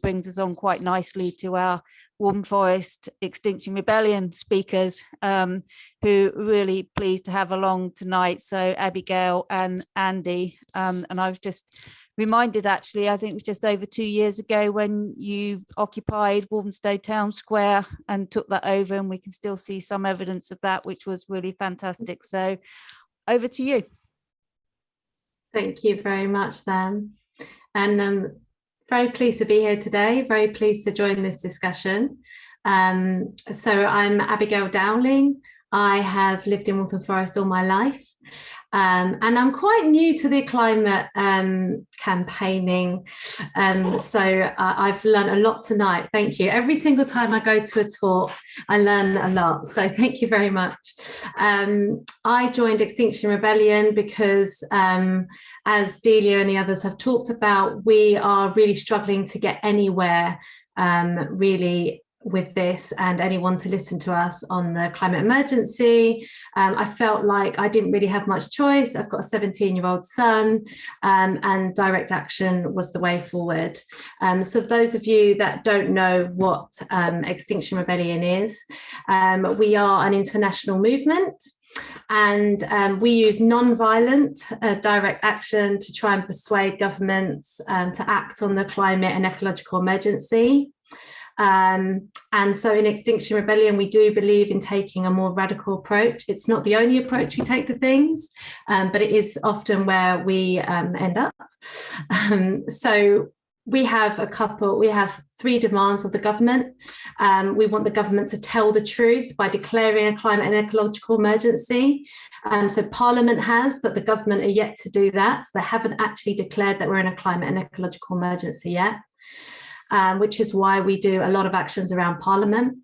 brings us on quite nicely to our Waltham Forest Extinction Rebellion speakers, who are really pleased to have along tonight. So Abigail and Andy, and I was just reminded, actually, I think it was just over 2 years ago when you occupied Walthamstow Town Square and took that over, and we can still see some evidence of that, which was really fantastic. So over to you. Thank you very much, Sam. And I'm very pleased to be here today, very pleased to join this discussion. So I'm Abigail Dowling. I have lived in Waltham Forest all my life. And I'm quite new to the climate campaigning. So I've learned a lot tonight. Thank you. Every single time I go to a talk, I learn a lot. So thank you very much. I joined Extinction Rebellion because, as Delia and the others have talked about, we are really struggling to get anywhere really with this, and anyone to listen to us on the climate emergency. I felt like I didn't really have much choice. I've got a 17-year-old son, and direct action was the way forward. So those of you that don't know what Extinction Rebellion is, we are an international movement, and we use non-violent direct action to try and persuade governments to act on the climate and ecological emergency. And so in Extinction Rebellion, we do believe in taking a more radical approach. It's not the only approach we take to things, but it is often where we end up. So we have we have 3 demands of the government. We want the government to tell the truth by declaring a climate and ecological emergency. So Parliament has, but the government are yet to do that. So they haven't actually declared that we're in a climate and ecological emergency yet. Which is why we do a lot of actions around Parliament.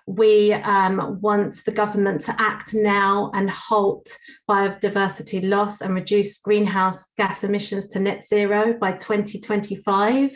We want the government to act now and halt biodiversity loss and reduce greenhouse gas emissions to net zero by 2025.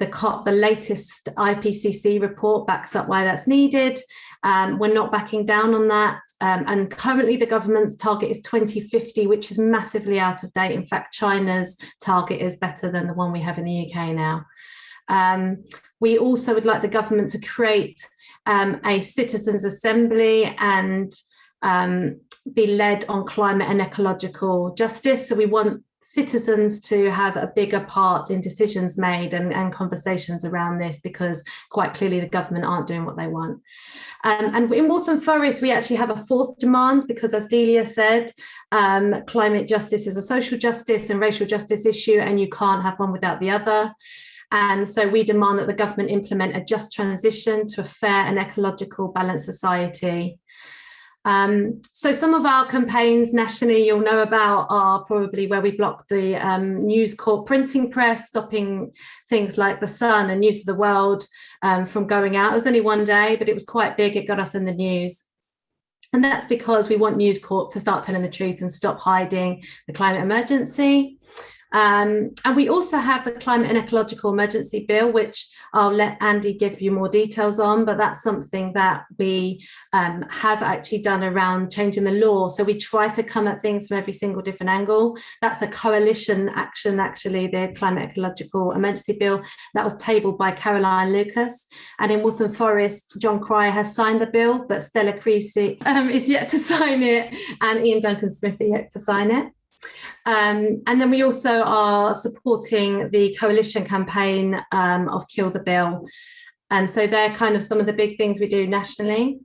The latest IPCC report backs up why that's needed. We're not backing down on that. And currently the government's target is 2050, which is massively out of date. In fact, China's target is better than the one we have in the UK now. We also would like the government to create a citizens' assembly and be led on climate and ecological justice. So we want citizens to have a bigger part in decisions made and conversations around this, because quite clearly the government aren't doing what they want. And in Waltham Forest, we actually have a 4th demand, because as Delia said, climate justice is a social justice and racial justice issue, and you can't have one without the other. And so we demand that the government implement a just transition to a fair and ecological balanced society. So some of our campaigns nationally you'll know about are probably where we blocked the News Corp printing press, stopping things like The Sun and News of the World from going out. It was only one day, but it was quite big. It got us in the news. And that's because we want News Corp to start telling the truth and stop hiding the climate emergency. And we also have the Climate and Ecological Emergency Bill, which I'll let Andy give you more details on, but that's something that we have actually done around changing the law. So we try to come at things from every single different angle. That's a coalition action, actually, the Climate Ecological Emergency Bill that was tabled by Caroline Lucas. And in Waltham Forest, John Cryer has signed the bill, but Stella Creasy is yet to sign it, and Ian Duncan-Smith are yet to sign it. And then we also are supporting the coalition campaign of Kill the Bill. And so they're kind of some of the big things we do nationally.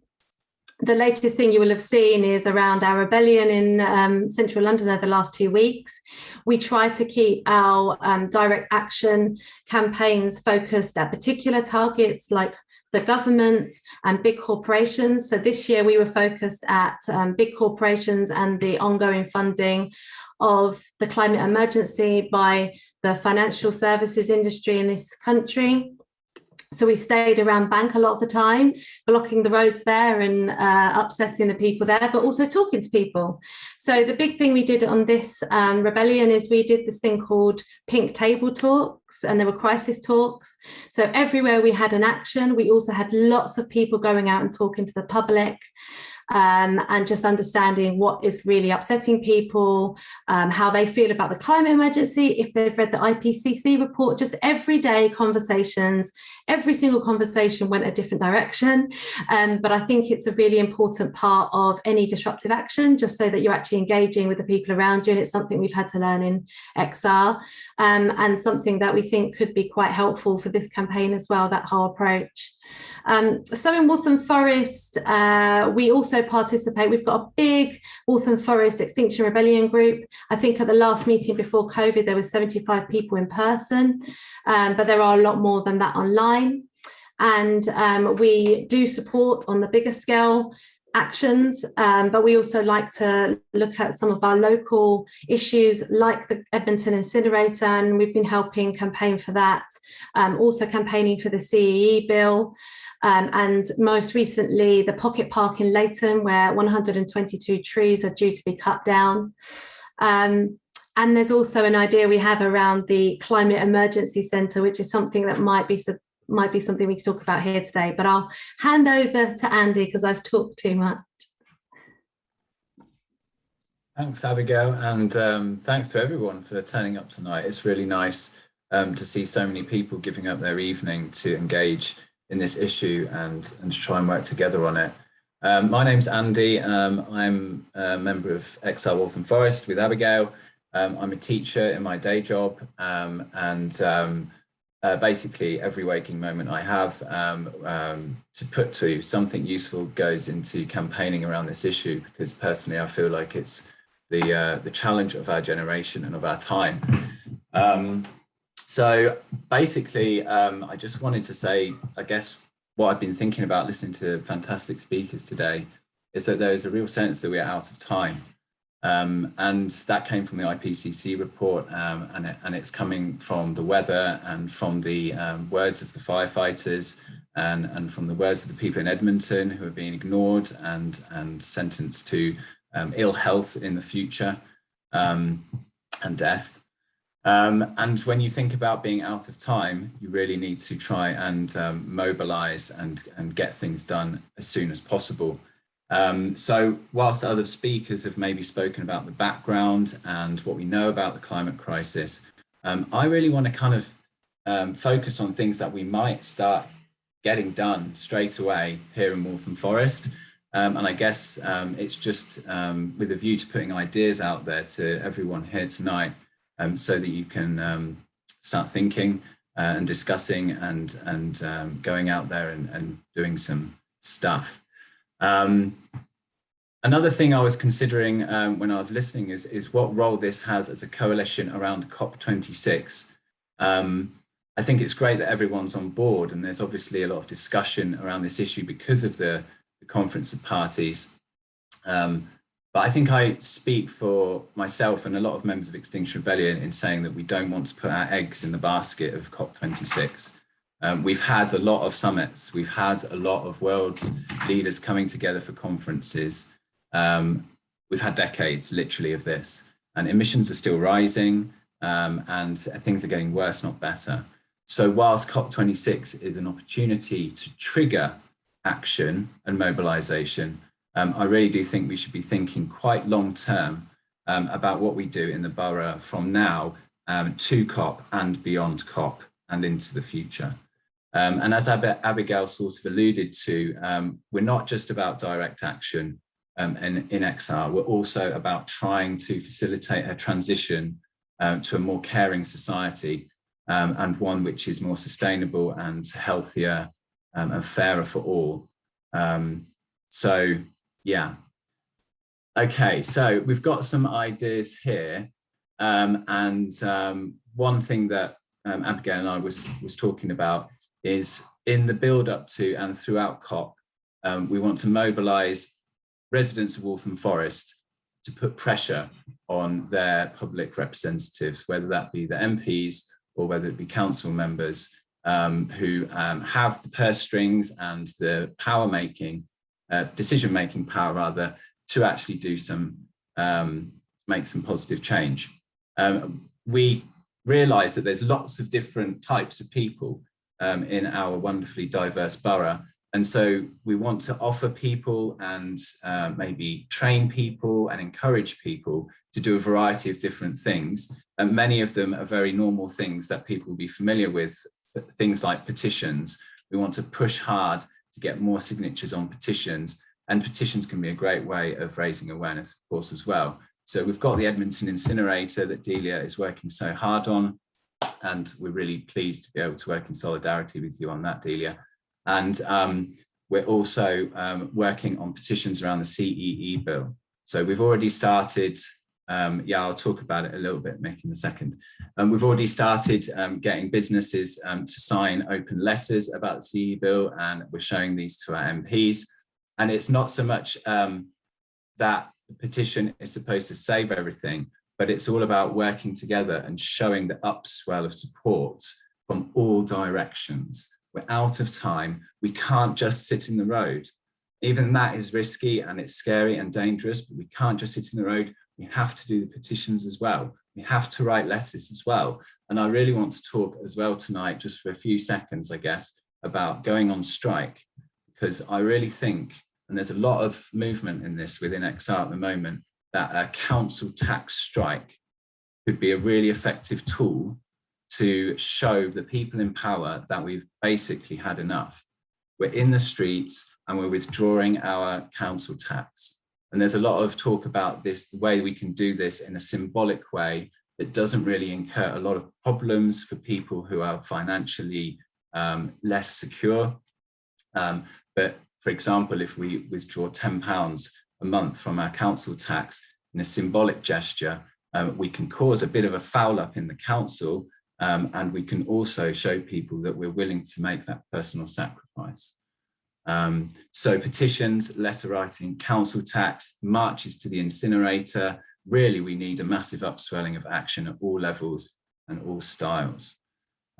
The latest thing you will have seen is around our rebellion in central London over the last 2 weeks. We try to keep our direct action campaigns focused at particular targets like the government and big corporations. So this year we were focused at big corporations and the ongoing funding of the climate emergency by the financial services industry in this country. So we stayed around Bank a lot of the time, blocking the roads there and upsetting the people there, but also talking to people. So the big thing we did on this rebellion is we did this thing called Pink Table Talks, and there were crisis talks. So everywhere we had an action, we also had lots of people going out and talking to the public. and just understanding what is really upsetting people, how they feel about the climate emergency, if they've read the IPCC report, just everyday conversations. Every single conversation went a different direction, but I think it's a really important part of any disruptive action, just so that you're actually engaging with the people around you, and it's something we've had to learn in XR, and something that we think could be quite helpful for this campaign as well, that whole approach. So in Waltham Forest, we also participate. We've got a big Waltham Forest Extinction Rebellion group. I think at the last meeting before COVID, there were 75 people in person, but there are a lot more than that online. And we do support on the bigger scale actions, but we also like to look at some of our local issues like the Edmonton incinerator, and we've been helping campaign for that, also campaigning for the CEE bill, and most recently the Pocket Park in Leighton, where 122 trees are due to be cut down. And there's also an idea we have around the Climate Emergency Centre, which is something that might be something we can talk about here today, but I'll hand over to Andy because I've talked too much. Thanks, Abigail, and thanks to everyone for turning up tonight. It's really nice to see so many people giving up their evening to engage in this issue and to try and work together on it. My name's Andy. I'm a member of XR Waltham Forest with Abigail. I'm a teacher in my day job, basically every waking moment I have to put to something useful goes into campaigning around this issue, because personally I feel like it's the challenge of our generation and of our time. So basically I just wanted to say, I guess what I've been thinking about listening to fantastic speakers today is that there is a real sense that we are out of time. And that came from the IPCC report, and it's coming from the weather and from the words of the firefighters and from the words of the people in Edmonton who are being ignored and sentenced to ill health in the future, and death. And when you think about being out of time, you really need to try and mobilize and get things done as soon as possible. So whilst other speakers have maybe spoken about the background and what we know about the climate crisis, I really want to kind of focus on things that we might start getting done straight away here in Waltham Forest. And I guess it's just with a view to putting ideas out there to everyone here tonight, so that you can start thinking and discussing and going out there and doing some stuff. Another thing I was considering when I was listening is what role this has as a coalition around COP26. I think it's great that everyone's on board, and there's obviously a lot of discussion around this issue because of the conference of parties. But I think I speak for myself and a lot of members of Extinction Rebellion in saying that we don't want to put our eggs in the basket of COP26. We've had a lot of summits. We've had a lot of world leaders coming together for conferences. We've had decades, literally, of this. And emissions are still rising, and things are getting worse, not better. So whilst COP26 is an opportunity to trigger action and mobilisation, I really do think we should be thinking quite long term about what we do in the borough from now to COP and beyond COP and into the future. And as Abigail sort of alluded to, we're not just about direct action in XR, we're also about trying to facilitate a transition to a more caring society, and one which is more sustainable and healthier and fairer for all. So yeah. Okay, so we've got some ideas here, and one thing that Abigail and I was talking about is in the build up to and throughout COP, we want to mobilise residents of Waltham Forest to put pressure on their public representatives, whether that be the MPs or whether it be council members who have the purse strings and the decision-making power rather, to actually do some, make some positive change. We realise that there's lots of different types of people in our wonderfully diverse borough, And so we want to offer people and maybe train people and encourage people to do a variety of different things. And many of them are very normal things that people will be familiar with, things like petitions. We want to push hard to get more signatures on petitions, and petitions can be a great way of raising awareness, of course, as well. So we've got the Edmonton incinerator that Delia is working so hard on, and we're really pleased to be able to work in solidarity with you on that, Delia. And we're also working on petitions around the CEE bill. So we've already started, I'll talk about it a little bit, Mick, in a second. We've already started getting businesses to sign open letters about the CEE bill, and we're showing these to our MPs. And it's not so much that the petition is supposed to save everything, but it's all about working together and showing the upswell of support from all directions. We're out of time. We can't just sit in the road. Even that is risky and it's scary and dangerous, but we can't just sit in the road. We have to do the petitions as well. We have to write letters as well. And I really want to talk as well tonight, just for a few seconds, I guess, about going on strike, because I really think, and there's a lot of movement in this within XR at the moment, that a council tax strike could be a really effective tool to show the people in power that we've basically had enough. We're in the streets and we're withdrawing our council tax. And there's a lot of talk about this, the way we can do this in a symbolic way that doesn't really incur a lot of problems for people who are financially less secure. But for example, if we withdraw £10 a month from our council tax in a symbolic gesture, we can cause a bit of a foul up in the council, and we can also show people that we're willing to make that personal sacrifice. So petitions, letter writing, council tax, marches to the incinerator. Really, we need a massive upswelling of action at all levels and all styles.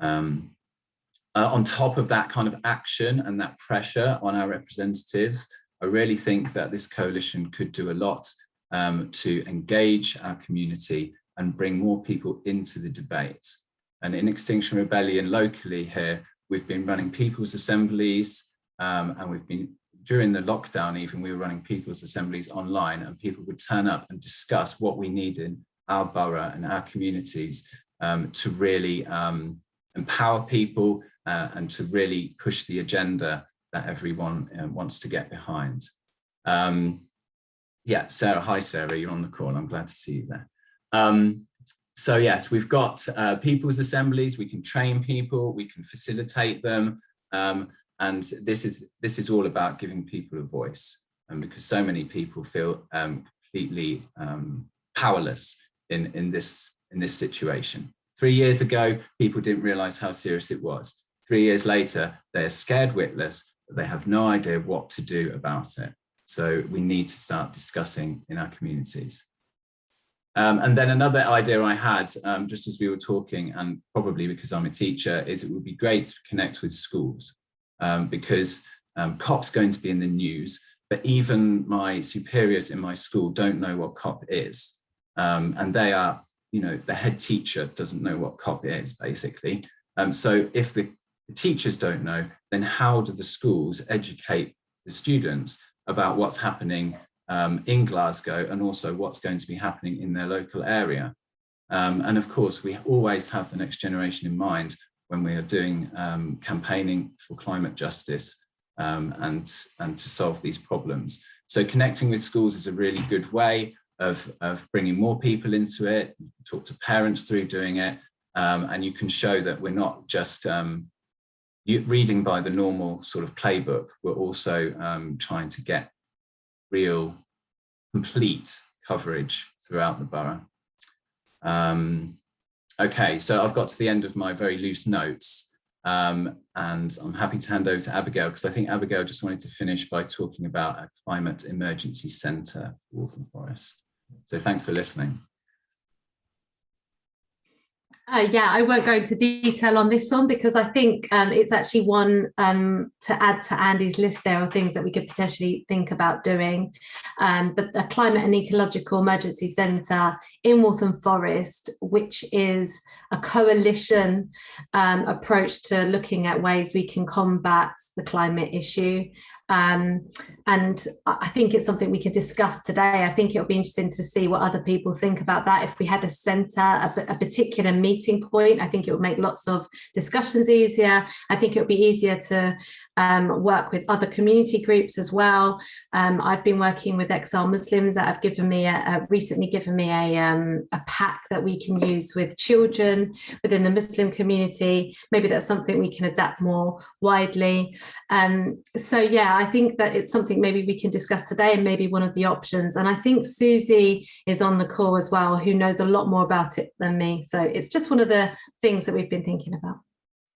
On top of that kind of action and that pressure on our representatives, I really think that this coalition could do a lot to engage our community and bring more people into the debate. And in Extinction Rebellion locally here, we've been running people's assemblies, and we've been, during the lockdown even, we were running people's assemblies online, and people would turn up and discuss what we need in our borough and our communities to really empower people and to really push the agenda that everyone wants to get behind. Yeah, Sarah, hi Sarah, you're on the call, I'm glad to see you there. So yes, we've got people's assemblies, we can train people, we can facilitate them, and this is all about giving people a voice, because so many people feel completely powerless in this situation. 3 years ago, people didn't realise how serious it was. 3 years later, they're scared witless, but they have no idea what to do about it. So we need to start discussing in our communities. And then another idea I had, just as we were talking, and probably because I'm a teacher, is it would be great to connect with schools, because COP's going to be in the news, but even my superiors in my school don't know what COP is. And they are, you know, the head teacher doesn't know what COP is, basically. So if the teachers don't know, then how do the schools educate the students about what's happening in Glasgow, and also what's going to be happening in their local area? And of course, we always have the next generation in mind when we are doing campaigning for climate justice and to solve these problems. So connecting with schools is a really good way of bringing more people into it. You can talk to parents through doing it, and you can show that we're not just reading by the normal sort of playbook. We're also trying to get real, complete coverage throughout the borough. Okay, so I've got to the end of my very loose notes, and I'm happy to hand over to Abigail, because I think Abigail just wanted to finish by talking about a climate emergency centre for Waltham Forest. So thanks for listening. Yeah, I won't go into detail on this one because I think it's actually one to add to Andy's list there of things that we could potentially think about doing. But the Climate and Ecological Emergency Centre in Waltham Forest, which is a coalition approach to looking at ways we can combat the climate issue. And I think it's something we could discuss today. I think it'll be interesting to see what other people think about that. If we had a centre, a particular meeting point, I think it would make lots of discussions easier. I think it would be easier to work with other community groups as well. I've been working with Exile Muslims that have given me recently given me a pack that we can use with children within the Muslim community. Maybe that's something we can adapt more widely. So yeah, I think that it's something maybe we can discuss today and maybe one of the options. And I think Susie is on the call as well, who knows a lot more about it than me. So it's just one of the things that we've been thinking about.